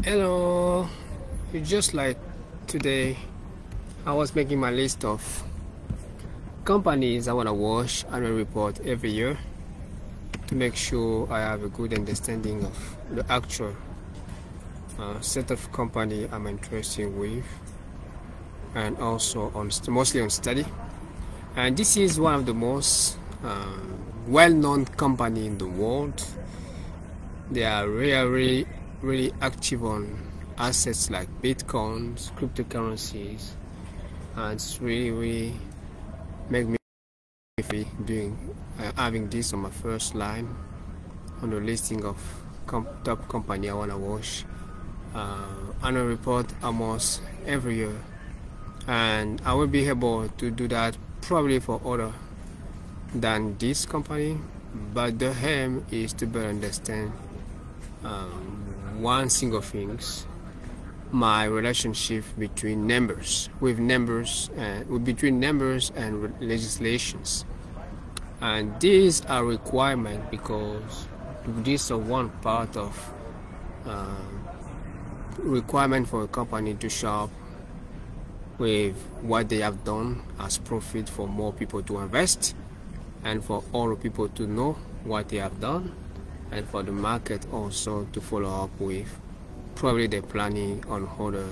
Hello, just like today, I was making my list of companies I want to watch annual report every year to make sure I have a good understanding of the actual set of company I'm interested with, and also mostly on study. And this is one of the most well-known company in the world. They are really active on assets like bitcoins, cryptocurrencies, and it's really make me doing having this on my first line on the listing of top company I want to watch annual report almost every year, and I will be able to do that probably for other than this company, but the aim is to better understand one single things: my relationship between numbers between numbers and legislations. And these are requirements because these are one part of requirement for a company to show up with what they have done as profit for more people to invest, and for all the people to know what they have done, and for the market also to follow up with probably they're planning on other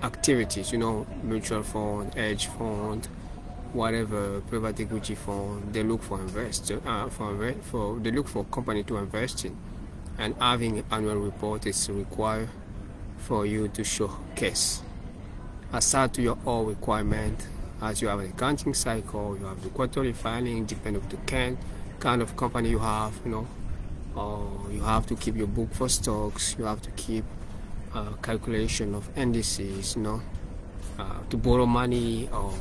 activities, mutual fund, hedge fund, whatever, private equity fund. They look for they look for company to invest in, and having an annual report is required for you to showcase aside to your own requirement. As you have an accounting cycle, you have the quarterly filing, depending on the kind of company you have, you have to keep your book for stocks, you have to keep calculation of indices, to borrow money, or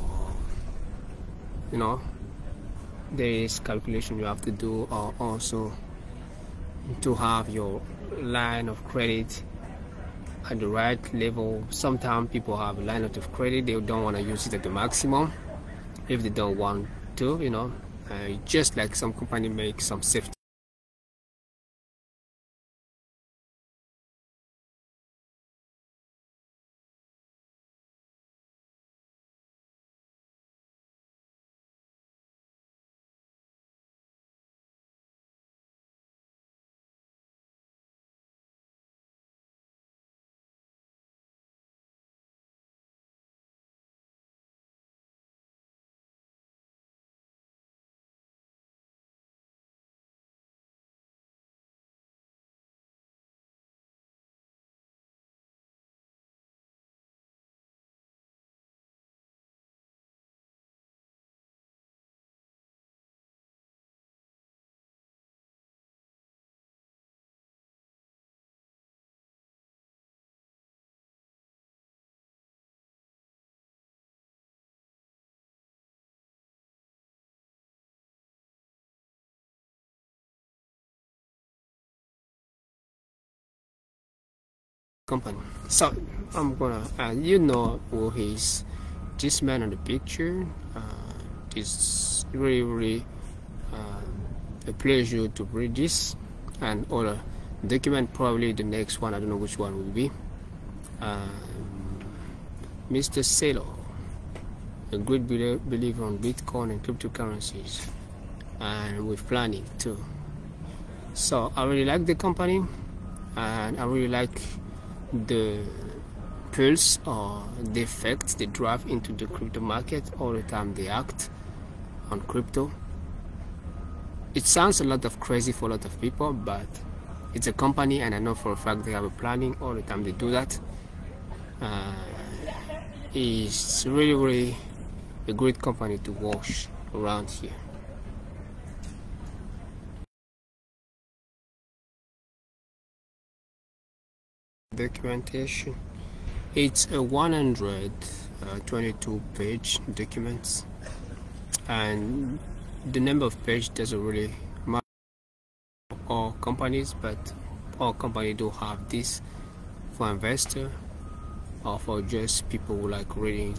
there is calculation you have to do, or also to have your line of credit at the right level. Sometimes people have a line of credit, they don't want to use it at the maximum if they don't want to, just like some company make some safety company. So I'm gonna who is this man on the picture. It's really a pleasure to read this and other document. Probably the next one, I don't know which one will be. Mr. Saylor, a great believer on Bitcoin and cryptocurrencies, and with planning too. So I really like the company, and I really like the pulse or the effect they drive into the crypto market all the time they act on crypto. It sounds a lot of crazy for a lot of people, but it's a company, and I know for a fact they have a planning all the time they do that. It's really a great company to watch around here. Documentation. It's a 122 page documents, and the number of pages doesn't really matter for all companies, but all companies do have this for investor or for just people who like reading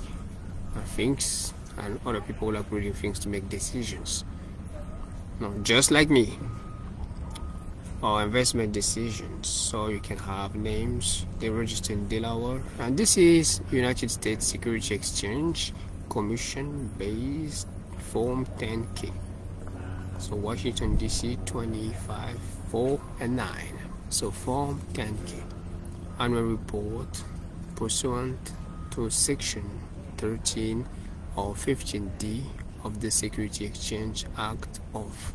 things, and other people who like reading things to make decisions. No, just like me. or investment decisions. So you can have names. They register in Delaware, and this is United States Security Exchange Commission based Form 10K. So Washington DC 25, 4 and 9. So Form 10K annual report pursuant to Section 13 or 15D of the Security Exchange Act of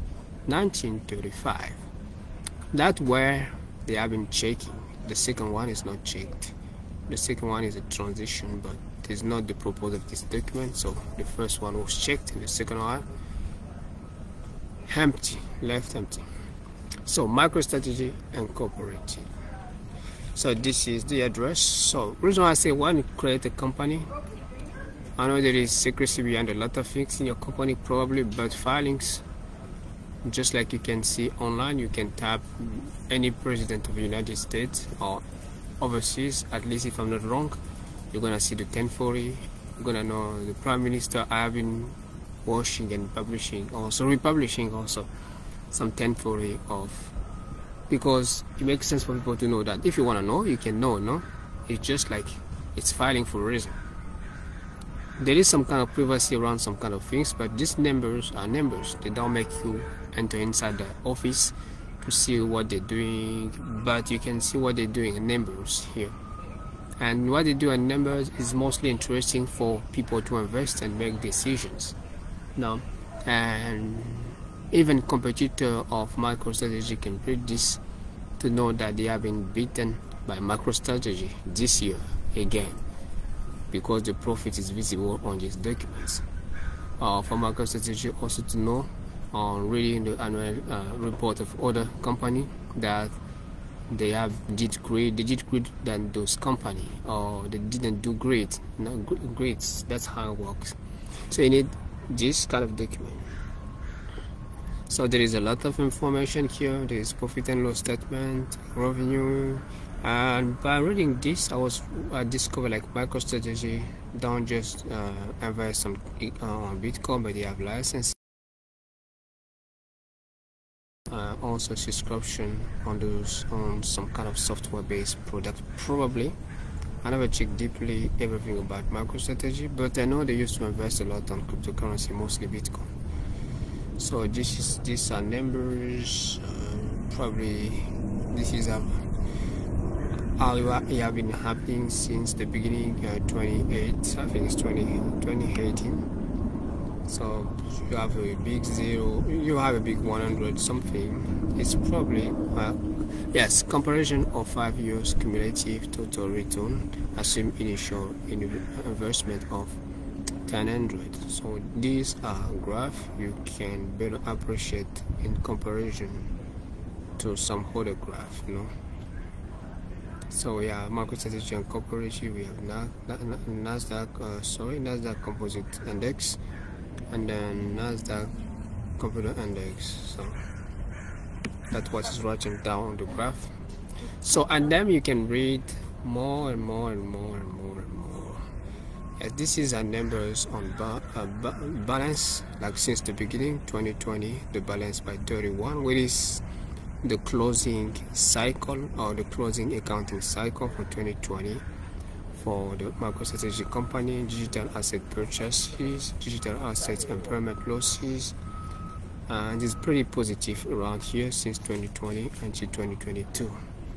1935. That's where they have been checking. The second one is not checked. The second one is a transition, but it's not the purpose of this document. So the first one was checked, and the second one empty, left empty. So MicroStrategy Incorporated. So this is the address. So reason why I say when you create a company, I know there is secrecy behind a lot of things in your company probably, but filings, just like you can see online, you can tap any president of the United States or overseas. At least if I'm not wrong, you're gonna see the 1040. You're gonna know the prime minister. I have been washing and publishing, also republishing also some 1040 of, because it makes sense for people to know that if you want to know, you can know. No, it's just like it's filing for a reason. There is some kind of privacy around some kind of things, but these numbers are numbers. They don't make you enter inside the office to see what they're doing, but you can see what they're doing in numbers here. And what they do in numbers is mostly interesting for people to invest and make decisions. Now, and even competitor of MicroStrategy can read this to know that they have been beaten by MicroStrategy this year again, because the profit is visible on these documents. For MicroStrategy also to know on reading the annual report of other company that they did great than those company, or they didn't do great. Great. That's how it works. So you need this kind of document. So there is a lot of information here. There is profit and loss statement, revenue, and by reading this, I discovered like MicroStrategy don't just invest on Bitcoin, but they have license, also subscription on some kind of software-based product. Probably I never checked deeply everything about MicroStrategy, but I know they used to invest a lot on cryptocurrency, mostly Bitcoin. So these are numbers. Probably this is how it have been happening since the beginning. 28, I think it's 2018. So you have a big 0, you have a big 100 something. It's probably yes, comparison of 5 years cumulative total return, assume initial investment of 1000. So these are graph you can better appreciate in comparison to some other graph, you know. So yeah, MicroStrategy Incorporated, we have Nasdaq Composite Index, and then Nasdaq Computer Index. So that's what is writing down on the graph. So and then you can read more and more and more and more and more. This is our numbers on balance, like since the beginning 2020, the balance by 31, which is the closing cycle or the closing accounting cycle for 2020 for the MicroStrategy company. Digital asset purchases, digital assets impairment losses, and it's pretty positive around here since 2020 until 2022,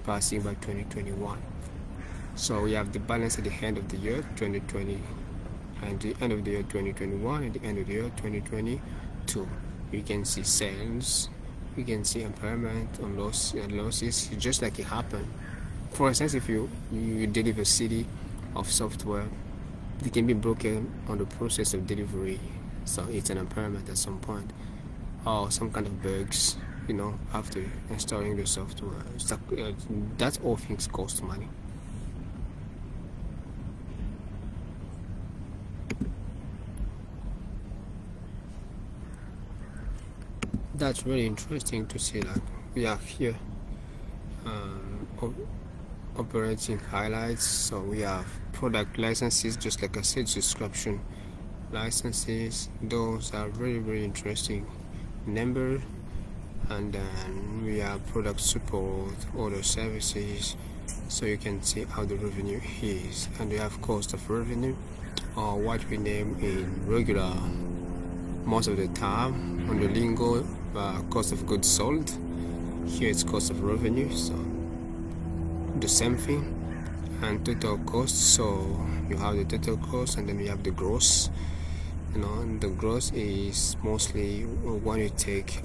passing by 2021. So we have the balance at the end of the year 2020 and the end of the year 2021 and the end of the year 2022. You can see sales, you can see impairment on losses, just like it happened. For instance, if you deliver CD of software, it can be broken on the process of delivery, so it's an impairment at some point, or some kind of bugs, you know, after installing the software. So, that's all things cost money. That's really interesting to see that we have here operating highlights. So we have product licenses, just like I said, subscription licenses. Those are very, very interesting number. and then we have product support, other services, so you can see how the revenue is. And we have cost of revenue, or what we name in regular most of the time on the lingo, cost of goods sold. Here it's cost of revenue, so the same thing. And total cost, so you have the total cost, and then you have the gross. You know, and the gross is mostly when you take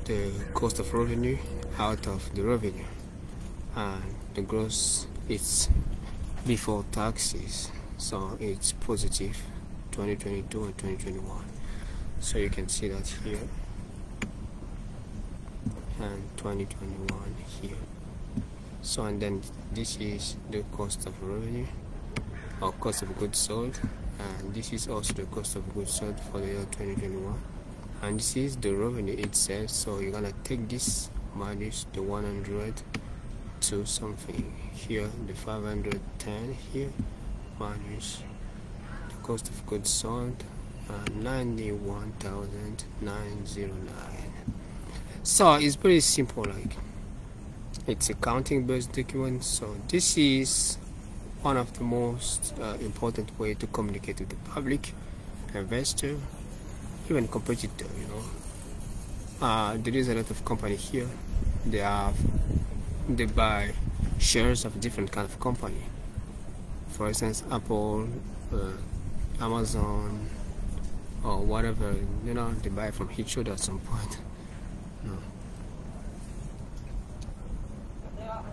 the cost of revenue out of the revenue, and the gross is before taxes, so it's positive 2022 and 2021. So you can see that here, and 2021 here. So, and then this is the cost of revenue, or cost of goods sold, and this is also the cost of goods sold for the year 2021, and this is the revenue itself. So you're gonna take this minus the 100 to something here, the 510 here, minus the cost of goods sold, 91,909. So it's pretty simple, like it's a accounting based document. So this is one of the most important way to communicate with the public, investor, even competitor. You know, there is a lot of company here. They buy shares of different kind of company. For instance, Apple, Amazon, or whatever. You know, they buy from each other at some point. No.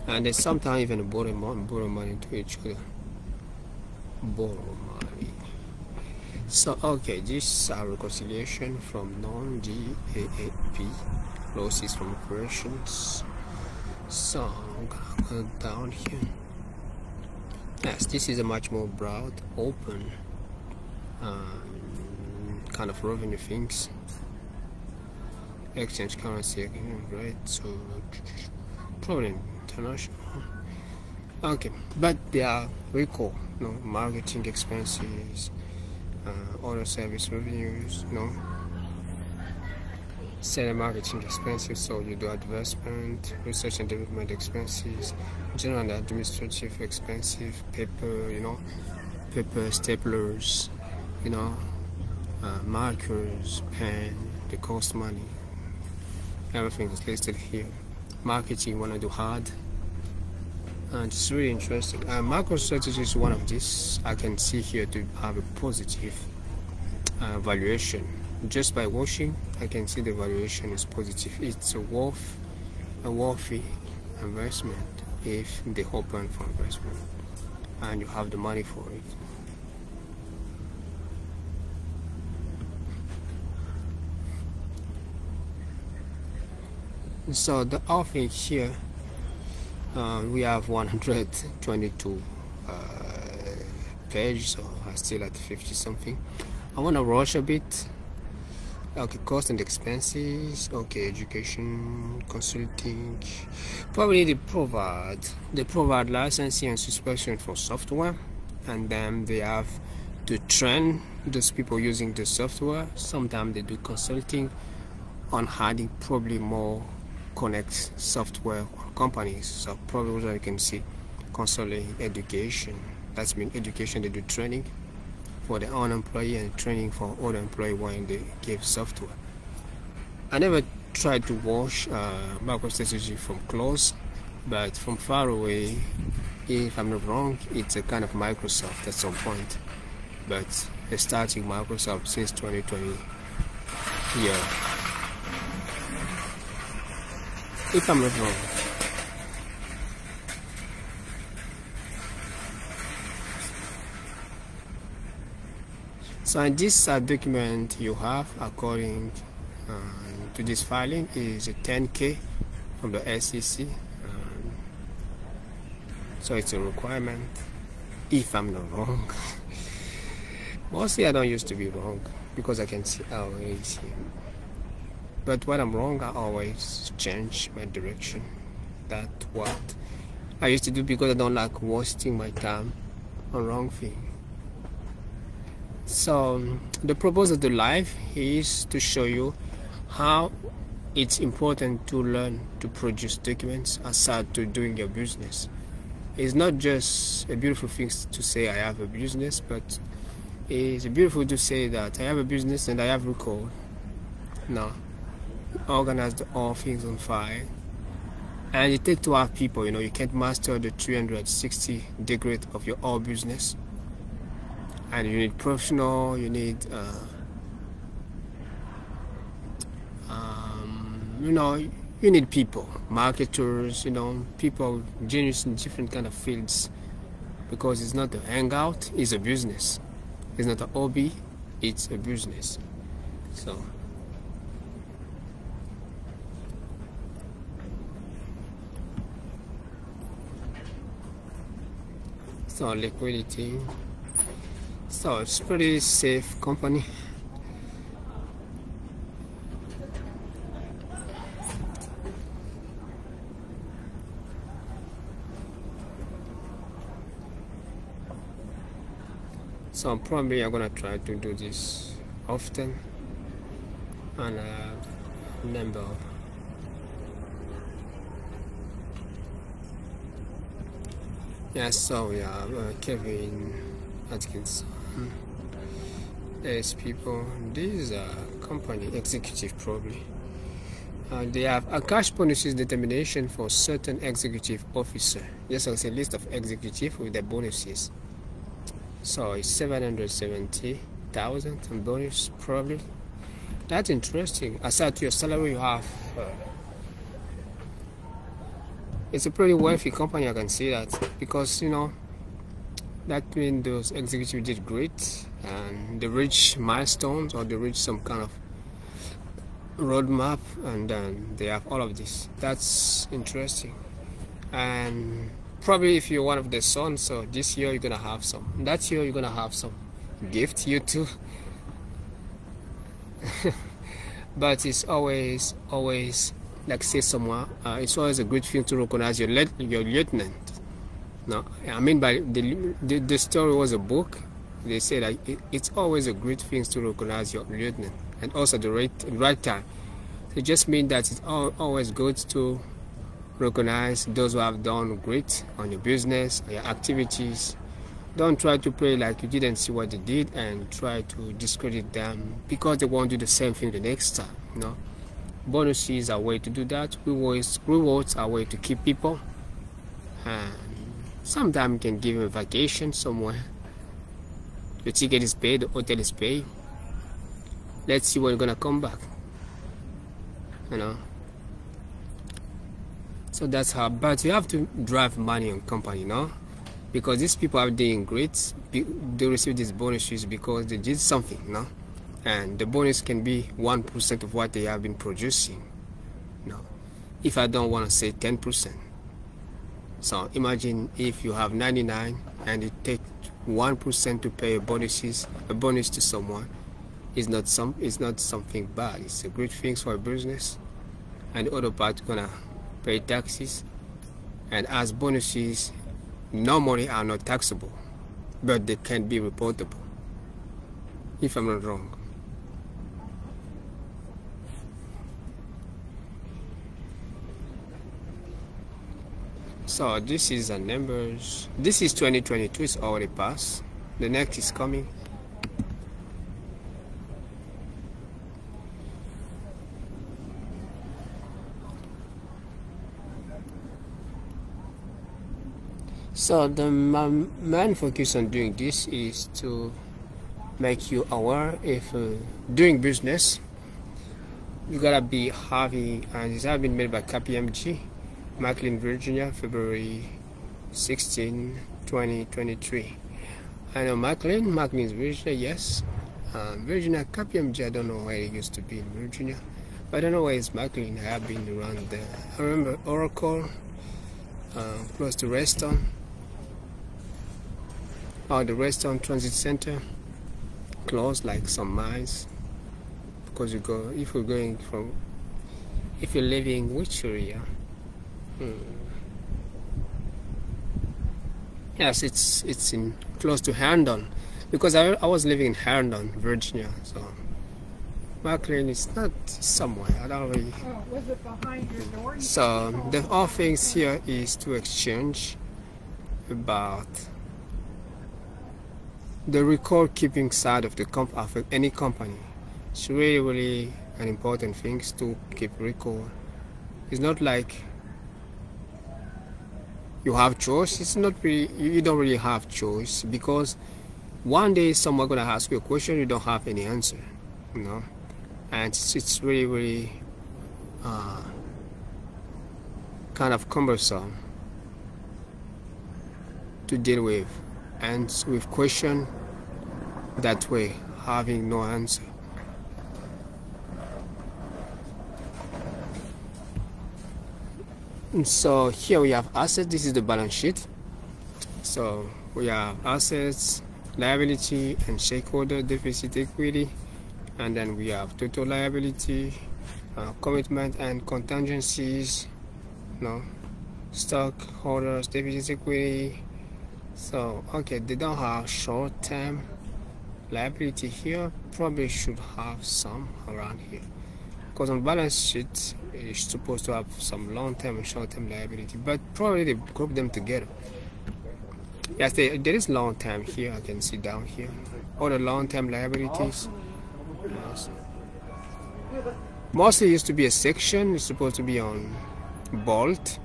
And they sometimes even borrow money to each other. Borrow money. So okay, this is our reconciliation from non-GAAP losses from operations. So I'm gonna go down here. Yes, this is a much more broad, open kind of revenue things. Exchange currency, right? So probably international. Okay, but they are recall, you know, marketing expenses, other service revenues, you know, sales and marketing expenses. So you do advertisement, research and development expenses, general and administrative expenses, paper, you know, paper, staplers, you know, markers, pen, the cost money. Everything is listed here. Marketing, when I do hard, and it's really interesting. MicroStrategy is one of these. I can see here to have a positive valuation. Just by watching, I can see the valuation is positive. It's a worthy investment if they open for investment and you have the money for it. So the offering here, we have 122 pages, so I still at 50 something. I want to rush a bit. Okay, cost and expenses. Okay, education, consulting. Probably they provide licensing and subscription for software, and then they have to train those people using the software. Sometimes they do consulting on adding probably more connect software companies. So probably what you can see, consulting, education. That's mean education, they do training for their own employee and training for other employee when they give software. I never tried to watch MicroStrategy from close, but from far away, if I'm not wrong, it's a kind of Microsoft at some point. But they're starting Microsoft since 2020 here. If I'm not wrong. So in this document you have, according to this filing, is a 10K from the SEC. So it's a requirement, if I'm not wrong. Mostly I don't used to be wrong because I can see always. But when I'm wrong, I always change my direction. That's what I used to do because I don't like wasting my time on wrong thing. So the purpose of the live is to show you how it's important to learn to produce documents aside to doing your business. It's not just a beautiful thing to say I have a business, but it's beautiful to say that I have a business and I have record. Now, organize all things on file. And it takes to have people, you can't master the 360 degrees of your whole business. And you need professional, you need you need people, marketers, people genius in different kind of fields, because it's not a hangout, it's a business. It's not a hobby, it's a business. So liquidity. So it's pretty safe company. So probably I'm gonna try to do this often, and number of so yeah, Kevin Atkinson. There's people. These are company executive probably. They have a cash bonuses determination for certain executive officer. Yes, I'll say list of executive with the bonuses. So it's 770,000 and bonus probably. That's interesting. Aside to your salary, you have. It's a pretty wealthy company. I can see that, because that means those executives did great and they reach milestones, or they reach some kind of roadmap, and then they have all of this. That's interesting. And probably if you're one of the sons, so this year you're gonna have some. That year you're gonna have some gift, you too. But it's always like say someone. It's always a good thing to recognize your lieutenant. No, I mean by the story was a book. They say that it's always a great thing to recognize your lieutenant, and also the right time. So it just means that it's always good to recognize those who have done great on your business, on your activities. Don't try to play like you didn't see what they did and try to discredit them because they won't do the same thing the next time. Bonuses are a way to do that. Rewards are a way to keep people. And sometimes you can give them a vacation somewhere. The ticket is paid, the hotel is paid. Let's see when you're gonna come back. So that's how. But you have to drive money on company, because these people are doing great. They receive these bonuses because they did something, and the bonus can be 1% of what they have been producing. If I don't want to say 10%. So imagine if you have 99 and it takes 1% to pay a bonus to someone. It's not something bad. It's a great thing for a business, and the other part gonna pay taxes. And as bonuses normally are not taxable, but they can be reportable, if I'm not wrong. So this is the numbers. This is 2022. It's already passed. The next is coming. So the main focus on doing this is to make you aware if doing business, you gotta be having, and this has been made by KPMG, McLean, Virginia, February 16, 2023. I know McLean's Virginia, yes. Virginia, KPMG, I don't know where it used to be in Virginia, but I don't know where it's McLean. I have been around there. I remember Oracle, close to Reston. The Reston Transit Center, close like some miles, because if you're living which area? Yes, it's in close to Herndon, because I was living in Herndon, Virginia. So McLean is not somewhere. I don't really. Oh, was it behind your door? So the all things here is to exchange about the record keeping side of the of any company. It's really an important thing to keep record. It's not like you have choice. It's not really, you don't really have choice, because one day someone gonna ask you a question, you don't have any answer, you know, and it's really kind of cumbersome to deal with, and with question that way, having no answer. And so here we have assets. This is the balance sheet. So we have assets, liability, and shareholder deficit equity, and then we have total liability, commitment and contingencies, stockholders deficit equity. So okay, they don't have short-term liability here. Probably should have some around here, because on balance sheet it's supposed to have some long-term and short-term liability, but probably they group them together. Yes, there is long-term here. I can see down here all the long-term liabilities. Yes. Mostly used to be a section. It's supposed to be on bolt,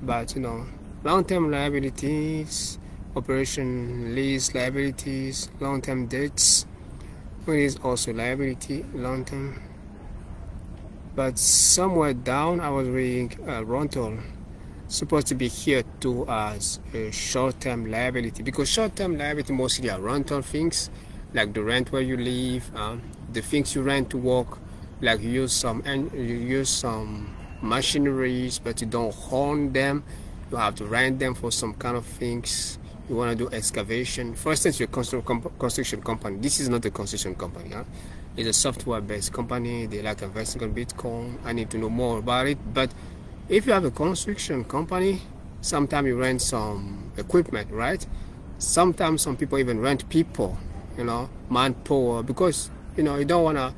but long-term liabilities, operation lease liabilities, long-term debts. It is also liability long-term. But somewhere down I was reading rental supposed to be here too as a short-term liability, because short-term liability mostly are rental things, like the rent where you live, the things you rent to work, like you use some machineries but you don't own them, you have to rent them for some kind of things. You want to do excavation, for instance, your construction company. This is not a construction company, huh? It's a software-based company. They like investing on Bitcoin. I need to know more about it. But if you have a construction company, sometimes you rent some equipment, right? Sometimes some people even rent people, manpower, because you don't want to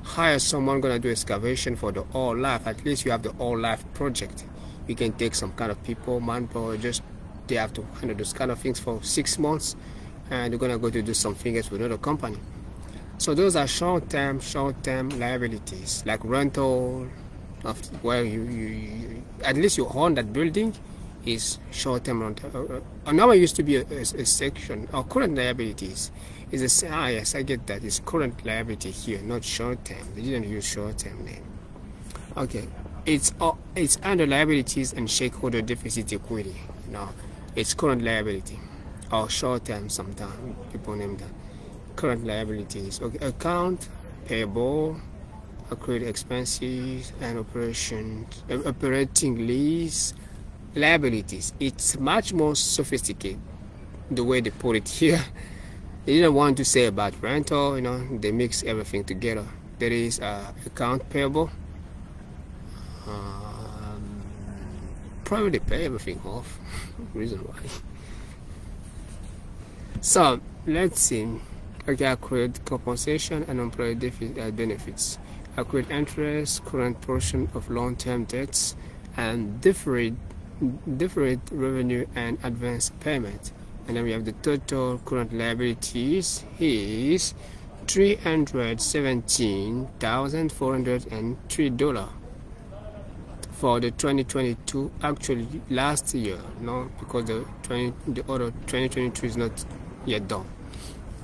hire someone gonna do excavation for the all life. At least you have the all life project. You can take some kind of people, manpower, just they have to handle those kind of things for 6 months, and they're gonna go to do some things with another company. So those are short-term liabilities, like rental of where you at least you own that building is short-term rental. Now it used to be a section. Or current liabilities is a yes, I get that. It's current liability here, not short-term. They didn't use short-term name. Okay, it's under liabilities and shareholder deficit equity. No, it's current liability or short-term. Sometimes people name that. Current liabilities. Okay, account payable, accrued expenses, and operating lease liabilities. It's much more sophisticated the way they put it here. They didn't want to say about rental, they mix everything together. There is account payable. Probably they pay everything off. Reason why. So let's see. Okay, accrued compensation and employee benefits, accrued interest, current portion of long-term debts, and deferred revenue and advance payment. And then we have the total current liabilities is $317,403 for the 2022. Actually, last year, because the other 2022 is not yet done.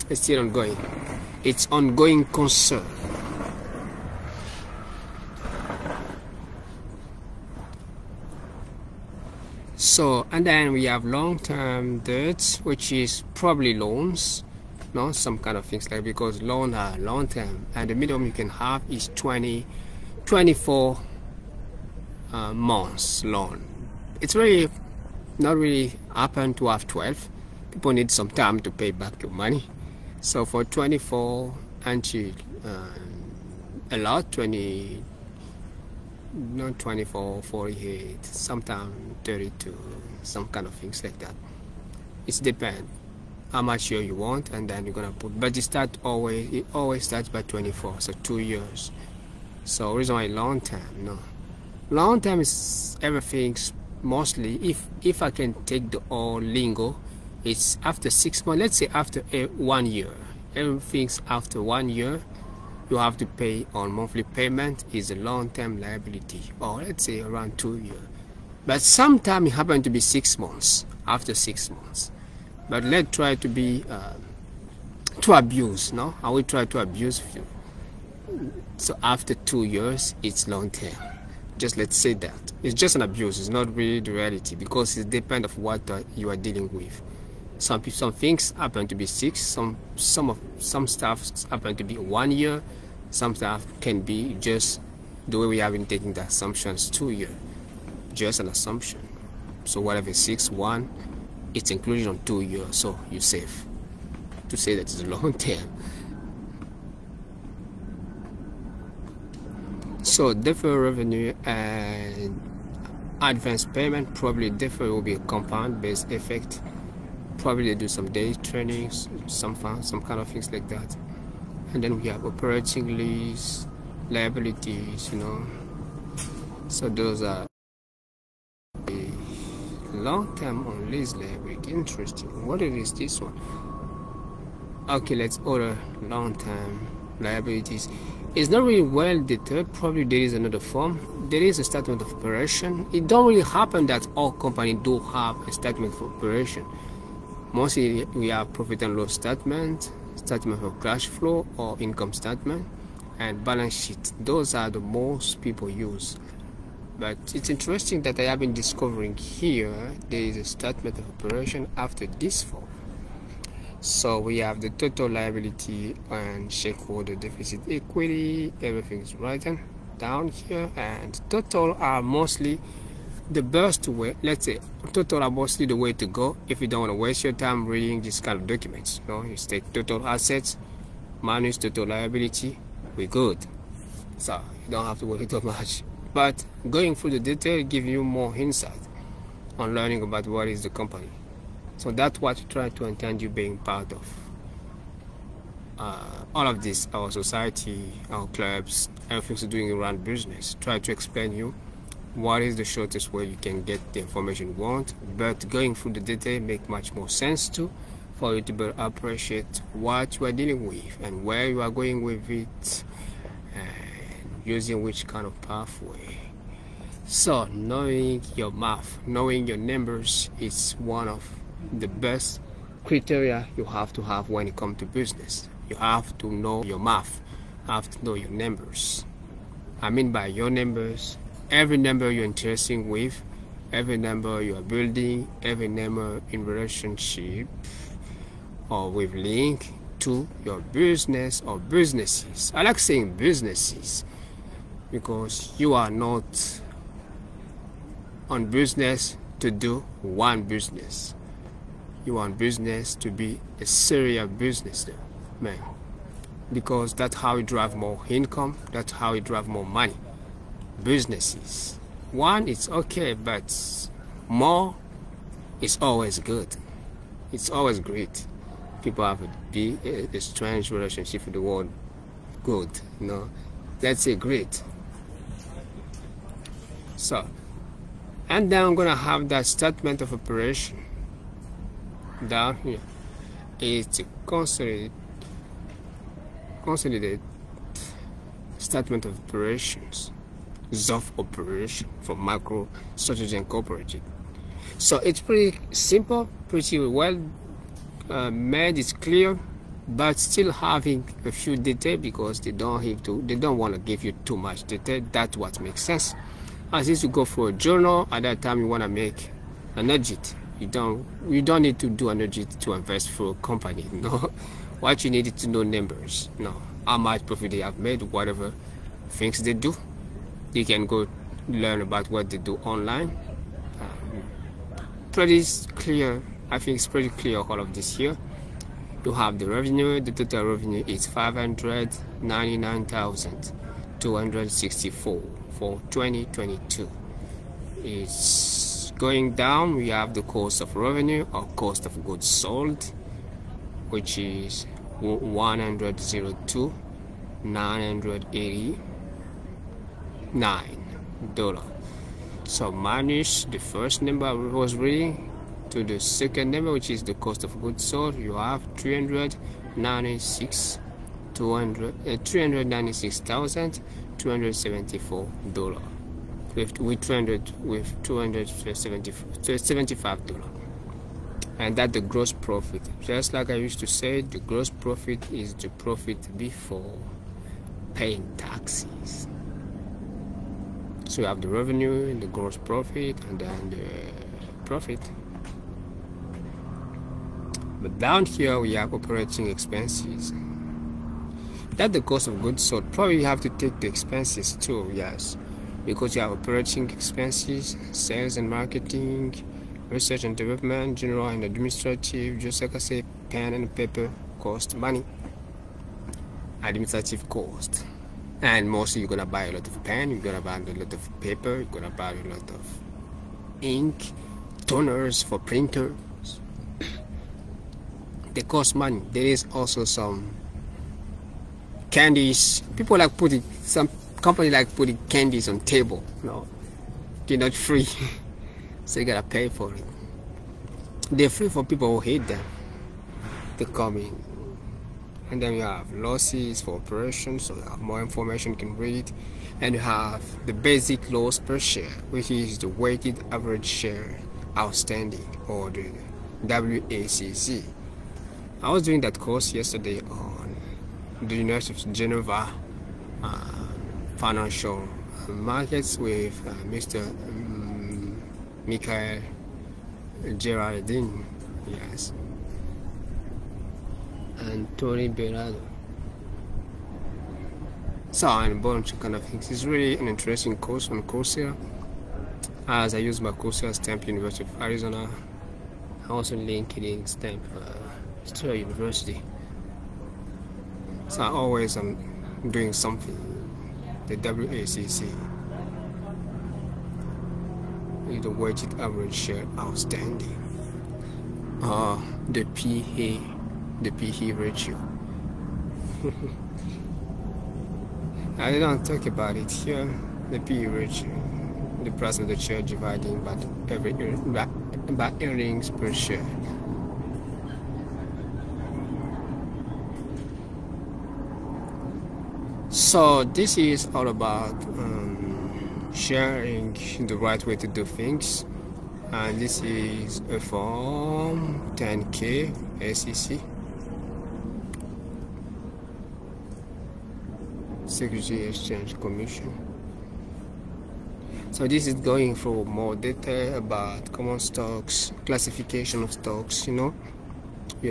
It's still ongoing. It's ongoing concern. So, and then we have long-term debts, which is probably loans, some kind of things like, because loans are long-term, and the minimum you can have is 24 months loan. It's really not really happen to have 12. People need some time to pay back your money. So for 24 until a lot, 20, not 24, 48, sometimes 32, some kind of things like that. It depends. how much year you want, and then you're gonna put, but it always starts by 24, so 2 years. So reason why long term, no, long term is everything's mostly, if I can take the old lingo, it's after 6 months, let's say after 1 year, everything's after 1 year you have to pay on monthly payment is a long-term liability, or let's say around 2 years. But sometimes it happens to be 6 months, after 6 months. But let's try to be to abuse, no? I will try to abuse you. So after 2 years, it's long term. Just let's say that it's just an abuse. It's not really the reality, because it depends on what you are dealing with. Some things happen to be 6. Some stuff happen to be 1 year. Some stuff can be just the way we have been taking the assumptions 2 years. Just an assumption. So whatever 6, 1, it's included on 2 years. So you're safe to say that it's a long term. So deferred revenue and advance payment, probably deferred will be a compound based effect. Probably they do some day trainings, some kind of things like that. And then we have operating lease, liabilities, you know. So those are long-term on lease liability. Interesting. What is this one? Okay, let's order long-term liabilities. It's not really well detailed. Probably there is another form. There is a statement of operation. It don't really happen that all companies do have a statement of operation. Mostly we have profit and loss statement, statement of cash flow or income statement, and balance sheet. Those are the most people use. But it's interesting that I have been discovering here there is a statement of operation after this form. So we have the total liability and shareholder deficit equity. Everything is written down here, and total are mostly the best way. Let's say total are mostly the way to go if you don't want to waste your time reading this kind of documents. You know, you state total assets minus total liability, we're good. So you don't have to worry too much. But going through the detail gives you more insight on learning about what is the company. So that's what we try to intend you being part of. All of this, our society, our clubs, everything's doing around business. Try to explain you what is the shortest way you can get the information you want, but going through the detail make much more sense too, for you to better appreciate what you are dealing with and where you are going with it, and using which kind of pathway. So knowing your math, knowing your numbers is one of the best criteria you have to have when it comes to business. You have to know your math, you have to know your numbers. I mean by your numbers, every number you're interested with, every number you are building, every number in relationship or with link to your business or businesses. I like saying businesses because you are not on business to do one business. You want business to be a serious business, man, because that's how you drive more income, that's how you drive more money. Businesses, one, it's okay, but more is always good. It's always great. People have a strange relationship with the word good, you know. Let's say great. So, and then I'm gonna have that statement of operation down here. It's a consolidated statement of operations. ZOF operation for Macro Strategy Incorporated. So it's pretty simple, pretty well made. It's clear, but still having a few details because they don't want to give you too much detail. That's what makes sense. As if you go for a journal, at that time you want to make an audit. You don't need to do an audit to invest for a company. No, what you need is to know numbers. No, how much profit they have made, whatever things they do. You can go learn about what they do online. Pretty clear. I think it's pretty clear all of this here. You have the revenue. The total revenue is 599,264 for 2022. It's going down. We have the cost of revenue or cost of goods sold. which is $102,989. So minus the first number I was reading to the second number, which is the cost of goods sold, you have $396,274 with $275, and that the gross profit. Just like I used to say, the gross profit is the profit before paying taxes. So you have the revenue, the gross profit, and then the profit. But down here we have operating expenses. That's the cost of goods sold. Probably you have to take the expenses too, yes, because you have operating expenses, sales and marketing, research and development, general and administrative. Just like I say, pen and paper cost money, administrative cost. And mostly you're gonna buy a lot of pen, you're gonna buy a lot of paper, you're gonna buy a lot of ink, toners for printers. They cost money. There is also some candies. People like putting, some company like putting candies on table. No, they're not free. So you gotta pay for it. They're free for people who hate them. They come in. And then you have losses for operations, so you have more information, you can read it. And you have the basic loss per share, which is the weighted average share outstanding, or the WACC. I was doing that course yesterday on the University of Geneva financial markets with Mr. Michael Gerardin, yes, and Tony Berado. So, and a bunch of kind of things. It's really an interesting course on Coursera, as I use my Coursera stamp University of Arizona. I also LinkedIn stamp State University. So I always am doing something. The WACC is the weighted average share outstanding. The PE ratio. I don't talk about it here. The PE ratio, the price of the share dividing by earnings per share. So this is all about sharing the right way to do things, and this is a form 10K SEC, Security Exchange Commission. So this is going through more detail about common stocks, classification of stocks, you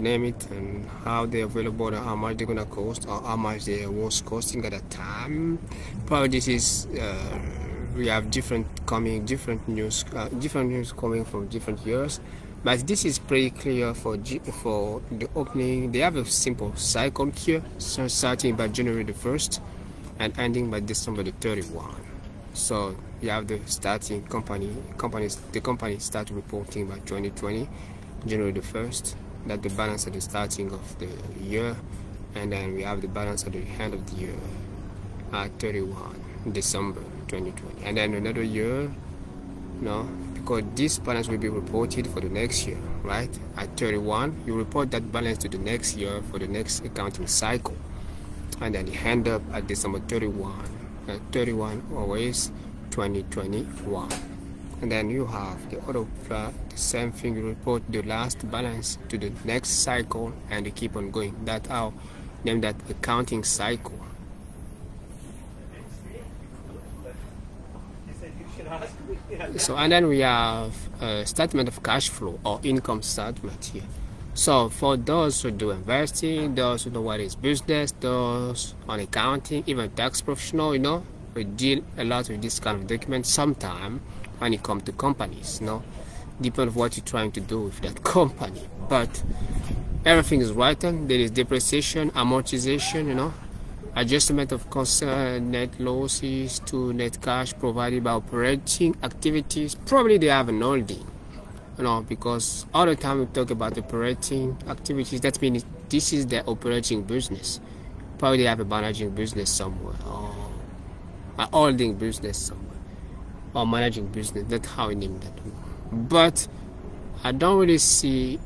name it, and how they're available and how much they're gonna cost, or how much they was costing at a time. Probably this is we have different news coming from different years, but this is pretty clear for the opening. They have a simple cycle here, so starting by January the 1st and ending by December the 31. So you have the starting the company start reporting by 2020 January the 1st. That the balance at the starting of the year, and then we have the balance at the end of the year at 31 December 2020, and then another year, because this balance will be reported for the next year, right? At 31, you report that balance to the next year for the next accounting cycle, and then you end up at December 31 always 2021. And then you have the other the same thing. You report the last balance to the next cycle, and you keep on going. That's how name that accounting cycle. So, and then we have a statement of cash flow or income statement here. So for those who do investing, those who know what is business, those on accounting, even tax professional, we deal a lot with this kind of document sometimes. When it comes to companies, depends on what you're trying to do with that company. But everything is written. There is depreciation, amortization, adjustment of cost, net losses to net cash provided by operating activities. Probably they have an holding, because all the time we talk about operating activities. That means this is their operating business. Probably they have a managing business somewhere, or a holding business somewhere, or managing business. That's how I name that. But I don't really see,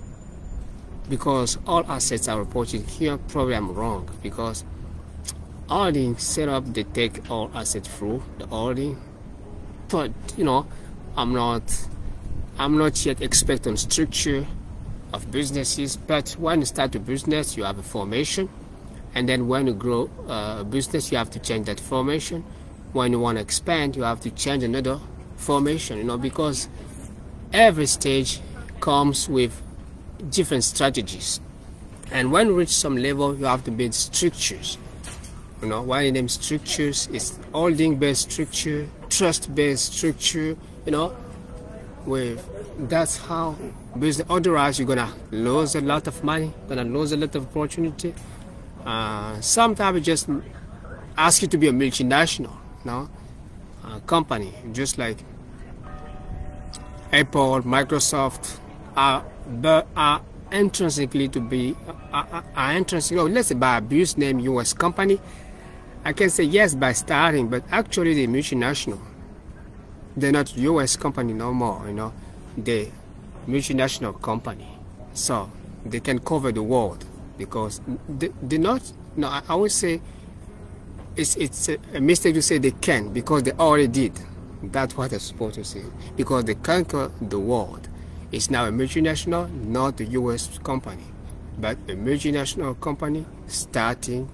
because all assets are reported here. Probably I'm wrong, because holding setup, they take all assets through the holding. But you know, I'm not yet expert on structure of businesses. But when you start a business, you have a formation, and then when you grow a business, you have to change that formation. When you want to expand, you have to change another formation, you know, because every stage comes with different strategies. And when you reach some level, you have to build structures. You know, why I name structures is holding based structure, trust based structure, you know, that's how business. Otherwise you're gonna lose a lot of money, gonna lose a lot of opportunity. Sometimes it just ask you to be a multinational, you know, company, just like Apple, Microsoft are intrinsically to be intrinsically, let's say by abuse name US company. I can say yes by starting, but actually they're multinational. They're not US company no more, you know. They're multinational company, so they can cover the world, because they're not. No, I always say it's a mistake to say they can, because they already did. That's what I'm supposed to say, because they conquer the world. It's now a multinational, not a US company, but a multinational company starting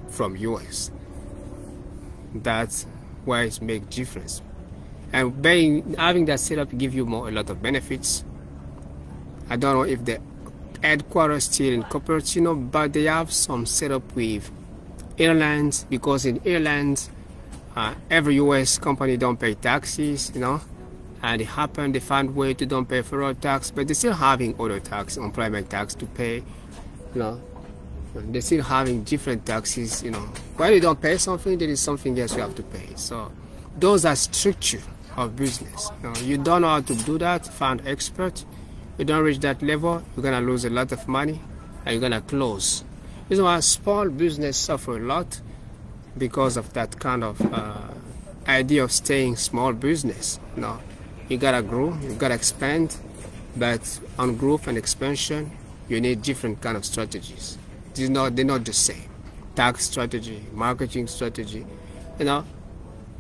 from US. That's why it makes difference. And having that setup give you a lot of benefits. I don't know if the headquarters still in Cupertino, but they have some setup with airlines, because in airlines, every US company don't pay taxes, you know, and they find way to don't pay federal tax, but they're still having other tax, employment tax to pay, you know. They're still having different taxes, you know. When you don't pay something, there is something else you have to pay. So those are structure of business. You know, you don't know how to do that, find expert. You don't reach that level, you're gonna lose a lot of money, and you're gonna close. This is why small business suffer a lot, because of that kind of idea of staying small business. You know, you gotta grow, you gotta expand, but on growth and expansion, you need different kind of strategies. They're not the same. Tax strategy, marketing strategy. You know,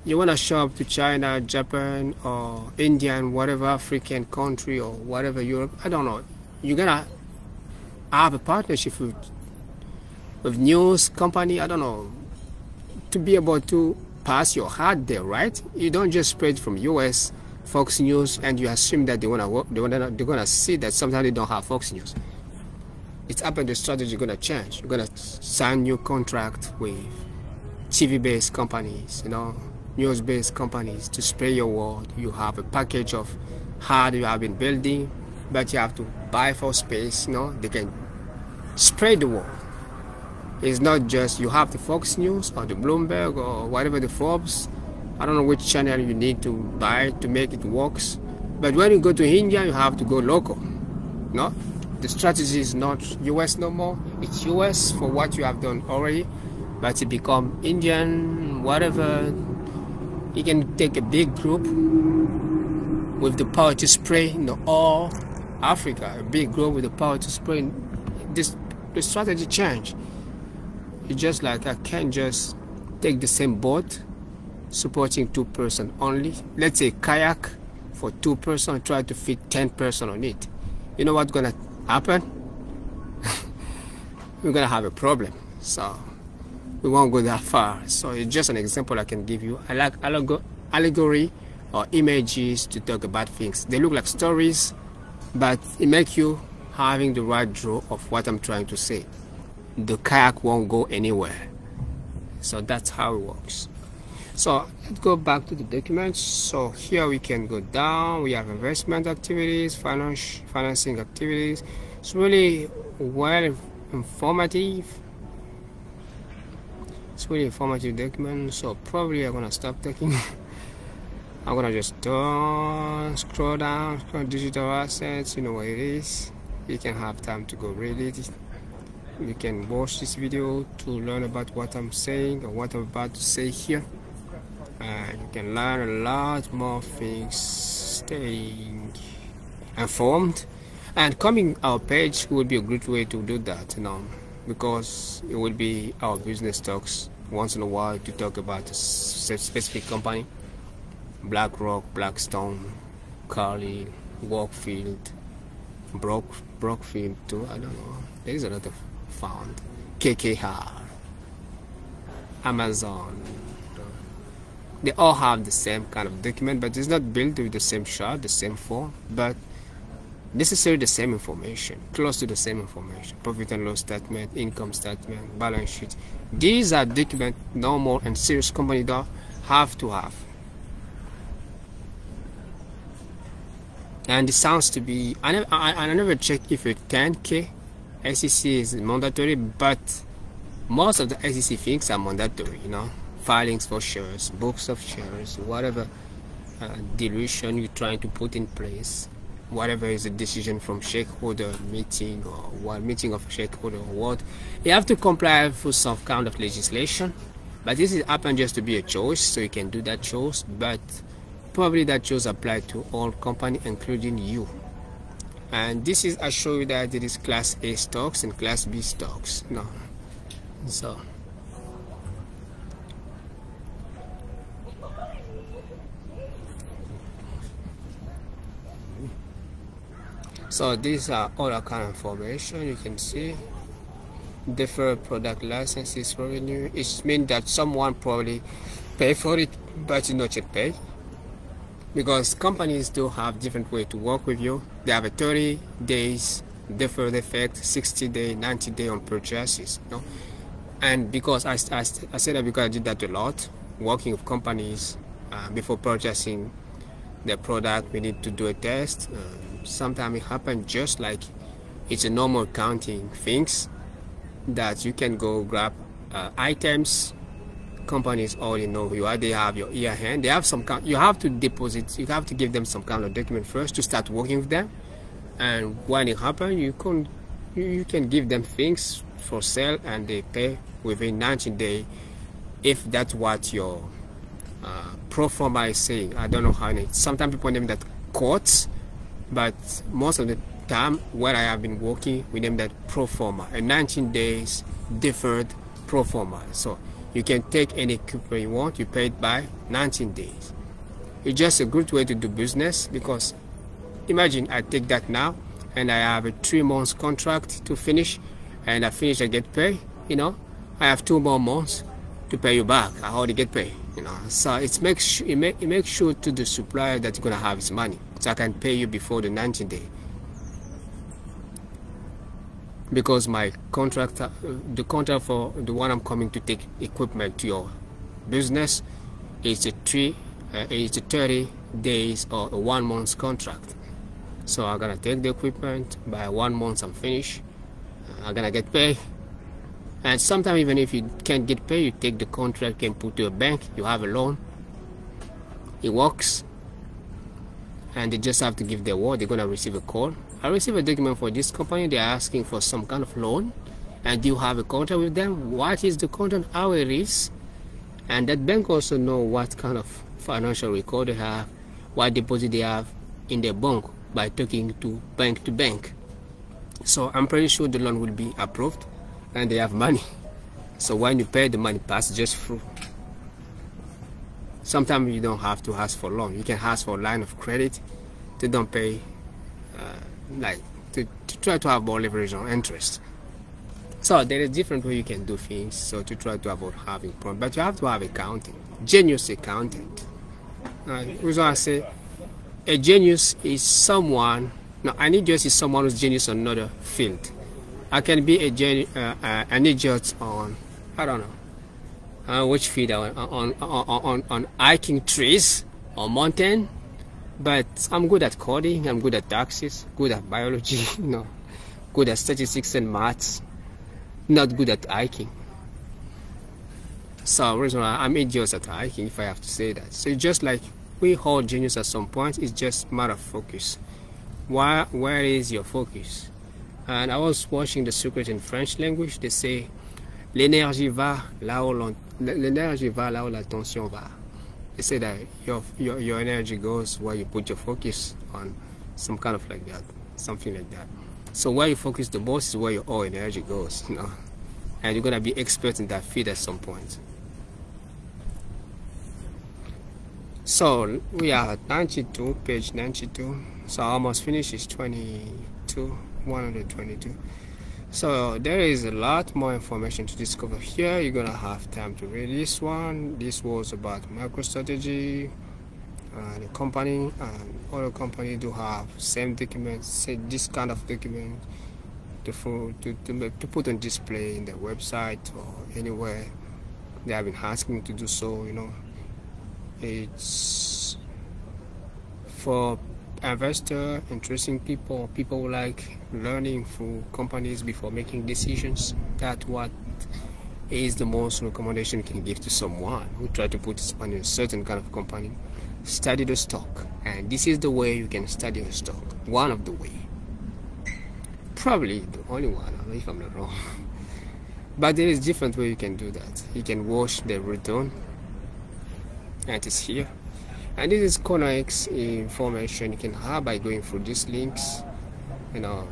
you want to show up to China, Japan, or India, whatever African country, or whatever Europe, I don't know. You're gonna have a partnership with news company, I don't know, to be able to pass your heart there, right? You don't just spread from US, Fox News, and you assume that they're gonna see that sometimes they don't have Fox News. It's happened, the strategy is gonna change. You're gonna sign new contract with TV-based companies, you know, news-based companies to spread your word. You have a package of hardware you have been building, but you have to buy for space, you know, they can spread the word. It's not just you have the Fox News or the Bloomberg or whatever, the Forbes. I don't know which channel you need to buy to make it works. But when you go to India, you have to go local. No? The strategy is not US no more. It's US for what you have done already, but it become Indian, whatever. You can take a big group with the power to spray in all Africa, a big group with the power to spray. The strategy change. It's just like I can't just take the same boat supporting 2 persons only. Let's say kayak for 2 persons, try to fit 10 persons on it. You know what's gonna happen? We're gonna have a problem. So we won't go that far. So it's just an example I can give you. I like allegory or images to talk about things. They look like stories, but it makes you having the right draw of what I'm trying to say. The kayak won't go anywhere. So that's how it works. So let's go back to the documents. So here we can go down. We have investment activities, financing activities. It's really well informative. It's really informative document. So probably I'm gonna stop taking. I'm gonna just scroll down, digital assets. You know what it is. You can have time to go read it. you can watch this video to learn about what I'm saying or what I'm about to say here, and you can learn a lot more things, staying informed. And coming our page would be a great way to do that, because it will be our business talks once in a while to talk about a specific company: BlackRock, Blackstone, Carlyle, Wakefield, Brookfield too. I don't know. There is a lot of fund. KKR, Amazon. They all have the same kind of document, but it's not built with the same chart, the same form, but necessarily the same information, close to the same information: profit and loss statement, income statement, balance sheet. These are documents normal and serious companies have to have. And it sounds to be, I never check if a 10K SEC is mandatory, but most of the SEC things are mandatory, filings for shares, books of shares, whatever dilution you're trying to put in place, whatever is a decision from shareholder meeting or what meeting of shareholder or what, you have to comply with some kind of legislation. But this is happen just to be a choice, so you can do that choice, but probably that choice apply to all companies, including you. And this is, I show you that it is class A stocks and class B stocks. So these are all our kind of information. You can see deferred product licenses revenue. It means that someone probably pay for it, but you not yet pay, because companies do have different way to work with you. They have a 30 days deferred effect, 60 day, 90 day on purchases. And because I said that because I did that a lot, working with companies before purchasing the product, we need to do a test. Sometimes it happens just like it's a normal accounting things, that you can go grab items. Companies already know who you are. They have your year hand. They have some kind. You have to deposit. You have to give them some kind of document first to start working with them. And when it happens, you can give them things for sale, and they pay within 90 days, if that's what your pro forma is saying. I don't know how it. Sometimes people name that quotes, but most of the time where I have been working, we name that pro forma, a 19 days deferred pro forma. So you can take any coupon you want, you pay it by 19 days. It's just a good way to do business, because imagine I take that now and I have a 3 months contract to finish, and I finish, I get paid, I have 2 more months to pay you back. I already get paid, So it makes sure to the supplier that you're gonna have his money, so I can pay you before the 90 day. Because my contract, the contract for the one I'm coming to take equipment to your business, is a 30 days or a 1 month contract. So I'm gonna take the equipment, by 1 month I'm finished. I'm gonna get paid. And sometimes even if you can't get paid, you take the contract and put to a bank. You have a loan. It works, and they just have to give their word. They're gonna receive a call. I receive a document for this company. They're asking for some kind of loan, and you have a contract with them. What is the contract? How it is, and that bank also know what kind of financial record they have, what deposit they have in their bank, by talking to bank. So I'm pretty sure the loan will be approved, and they have money. So when you pay, the money passes just through. Sometimes you don't have to ask for loan. You can ask for a line of credit. They don't pay, to try to have more leverage on interest. So there is different way you can do things, so to try to avoid having problems. But you have to have accounting, genius accountant. Reason I say a genius is someone. No, an idiot is someone who's genius on another field. I can be an idiot on, I don't know, which field, on hiking trees or mountain, but I'm good at coding, I'm good at taxes, good at biology, good at statistics and maths, not good at hiking. So reason why I'm idiot at hiking, if I have to say that. So it's just like we all genius at some point. It's just a matter of focus. Where is your focus? And I was watching The Secret in French language. They say l'énergie va là où l'attention va. They say that your energy goes where you put your focus on, some kind of like that, something like that. So where you focus the most is where your all energy goes, you know. And you're gonna be expert in that field at some point. So we are at 92, page 92. So almost finished is 122. So there is a lot more information to discover here. You're gonna have time to read this one. This was about MicroStrategy, the company, and other companies do have same documents, say this kind of document to put on display in their website or anywhere. They have been asking to do so, you know. It's for investor, interesting people who like learning through companies before making decisions. That's what is the most recommendation you can give to someone who try to put his money in a certain kind of company. Study the stock, and this is the way you can study the stock. One of the way, probably the only one, I don't know if I'm not wrong. But there is different way you can do that. You can watch the return, and it is here. And this is CONEX information you can have by going through these links. You know,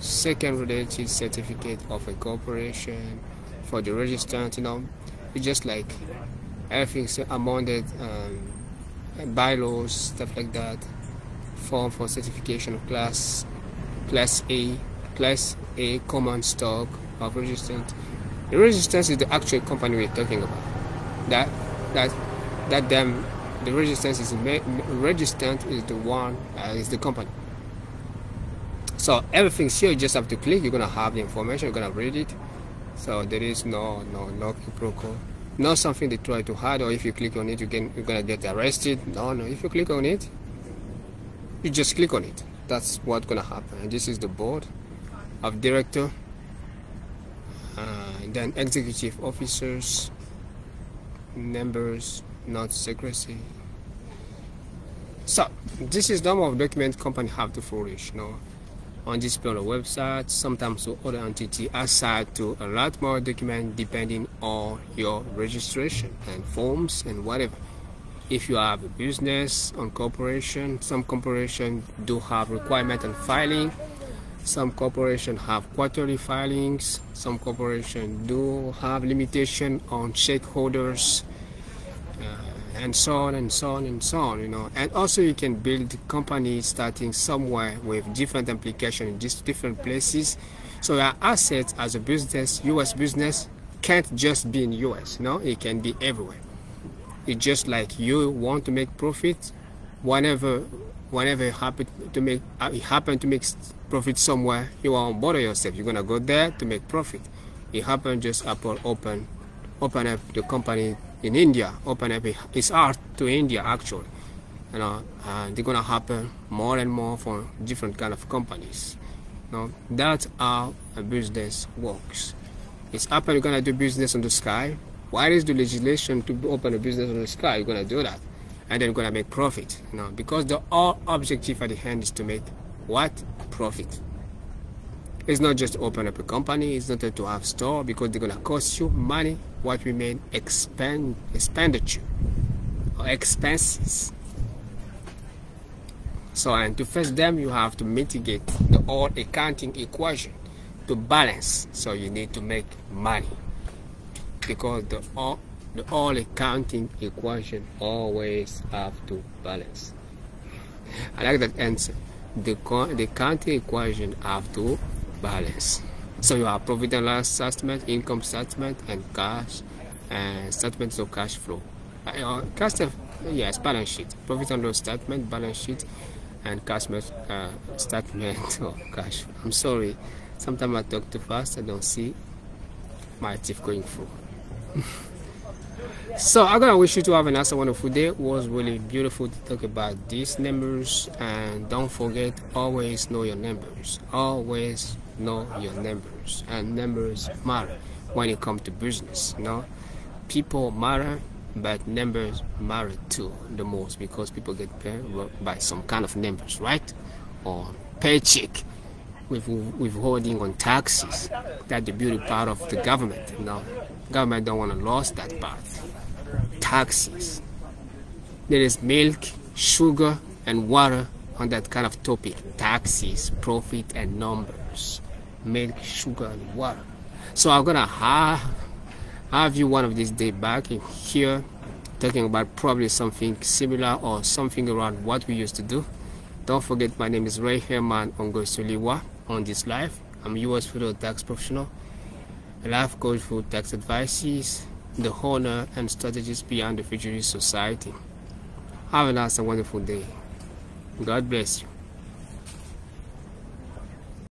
second related certificate of a corporation for the registrant. You know, it's just like everything's amended, bylaws, stuff like that. Form for certification of class A common stock of registrant. The registrant is the actual company we're talking about. The registrant is the one, is the company. So everything's here. You just have to click. You're gonna have the information. You're gonna read it. So there is no protocol, not something they try to hide. Or if you click on it, you're gonna get arrested. No. If you click on it, you just click on it. That's what's gonna happen. And this is the board of director, and then executive officers, members, not secrecy. So this is the number of documents company have to flourish, you know, on display on the website, sometimes to other entity, aside to a lot more documents depending on your registration and forms and whatever. If you have a business on corporation, some corporations do have requirement on filing. Some corporations have quarterly filings. Some corporations do have limitation on shareholders, and so on and so on and so on, you know. And also you can build companies starting somewhere with different applications in just different places. So your assets as a business, US business, can't just be in US, you know. It can be everywhere. It's just like you want to make profit whenever you happen to make profit somewhere, you won't bother yourself. You're gonna go there to make profit. It happened just Apple open up the company in India, open up its art to India actually. You know, they're gonna happen more and more for different kind of companies. You know, that's how a business works. It's happened you're gonna do business on the sky. Why is the legislation to open a business on the sky? You're gonna do that, and then you're gonna make profit. You know, because the all objective at the end is to make what? Profit. It's not just open up a company. It's not to have store, because they're gonna cost you money. What we mean expenditure or expenses. So, and to face them, you have to mitigate the all accounting equation to balance. So you need to make money, because the all accounting equation always have to balance. I like that answer. The accounting equation have to balance. So you have profit and loss statement, income statement, and cash statements of cash flow. Yes, balance sheet, profit and loss statement, balance sheet, and cash statement of cash. I'm sorry, sometimes I talk too fast. I don't see my teeth going through. So I'm gonna wish you to have an awesome, wonderful day. It was really beautiful to talk about these numbers, and don't forget, always know your numbers. Always know your numbers, and numbers matter when it comes to business. You know, people matter, but numbers matter too the most, because people get paid by some kind of numbers, right? Or paycheck. withholding on taxes. That's the beauty part of the government. Government don't want to lose that part. Taxes. There is milk, sugar, and water on that kind of topic. Taxes, profit, and numbers. Milk, sugar, and water. So I'm gonna have you one of these days back in here talking about probably something similar or something around what we used to do. Don't forget, my name is Ray Herman Ongosuliwa. On this live, I'm US Federal Tax Professional, a life coach for tax advices, the owner and strategist behind the Futurist Society. Have a nice and wonderful day. God bless you.